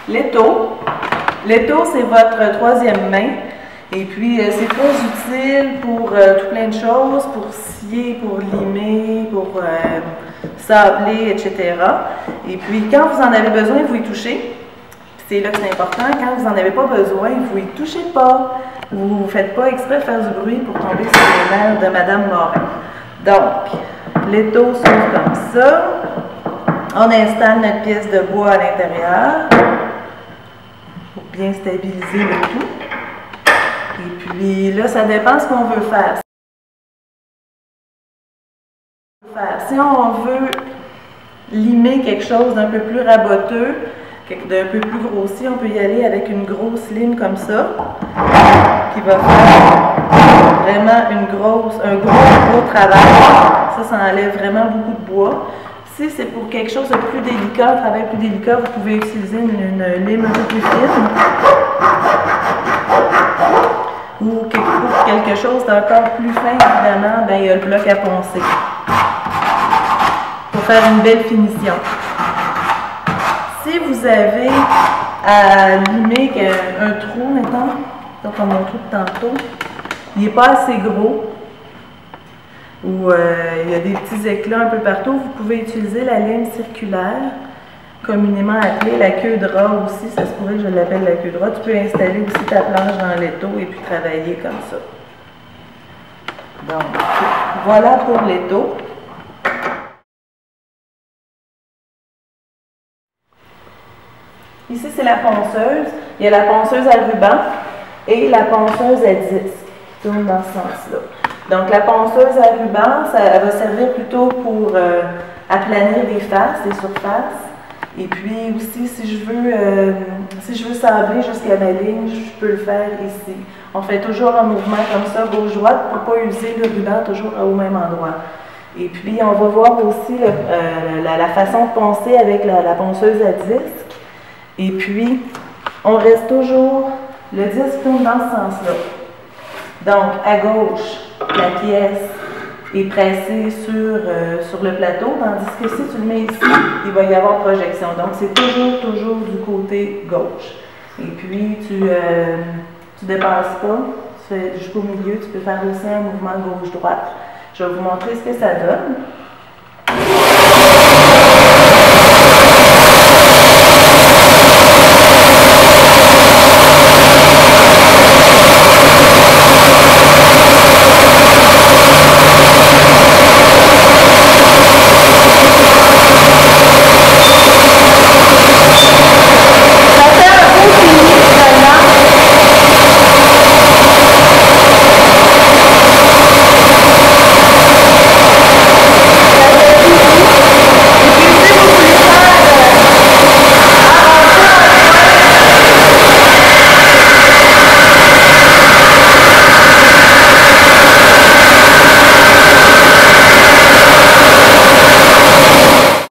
L'étau. L'étau, c'est votre troisième main. Et puis, c'est très utile pour tout plein de choses, pour scier, pour limer, pour sabler, etc. Et puis, quand vous en avez besoin, vous y touchez. C'est là que c'est important. Quand vous n'en avez pas besoin, vous y touchez pas. Vous ne faites pas exprès de faire du bruit pour tomber sur les nerfs de Madame Morin. Donc, l'étau s'ouvre comme ça. On installe notre pièce de bois à l'intérieur pour bien stabiliser le tout. Et puis là, ça dépend ce qu'on veut faire. Si on veut limer quelque chose d'un peu plus raboteux, d'un peu plus grossi, on peut y aller avec une grosse lime comme ça, qui va faire vraiment un gros travail. Ça enlève vraiment beaucoup de bois. Si c'est pour quelque chose de plus délicat, un travail plus délicat, vous pouvez utiliser une lime un peu plus fine. Ou pour quelque chose d'encore plus fin, évidemment, ben, il y a le bloc à poncer pour faire une belle finition. Si vous avez à limer un trou, maintenant, donc comme mon trou de tantôt, il n'est pas assez gros, ou il y a des petits éclats un peu partout, vous pouvez utiliser la lime circulaire, communément appelée la queue de rat aussi, ça se pourrait que je l'appelle la queue de rat. Tu peux installer aussi ta planche dans l'étau et puis travailler comme ça. Donc, voilà pour l'étau. Ici, c'est la ponceuse. Il y a la ponceuse à ruban et la ponceuse à disque qui tourne dans ce sens-là. Donc, la ponceuse à ruban, ça va servir plutôt pour aplanir des faces, des surfaces. Et puis aussi, si je veux sabler jusqu'à ma ligne, je peux le faire ici. On fait toujours un mouvement comme ça, gauche-droite, pour ne pas user le ruban toujours au même endroit. Et puis, on va voir aussi la façon de poncer avec la ponceuse à disque. Et puis, on reste toujours, le disque tourne dans ce sens-là. Donc, à gauche, la pièce est pressée sur le plateau, tandis que si tu le mets ici, il va y avoir projection. Donc, c'est toujours du côté gauche. Et puis, tu dépasses pas, tu fais jusqu'au milieu, tu peux faire aussi un mouvement gauche-droite. Je vais vous montrer ce que ça donne.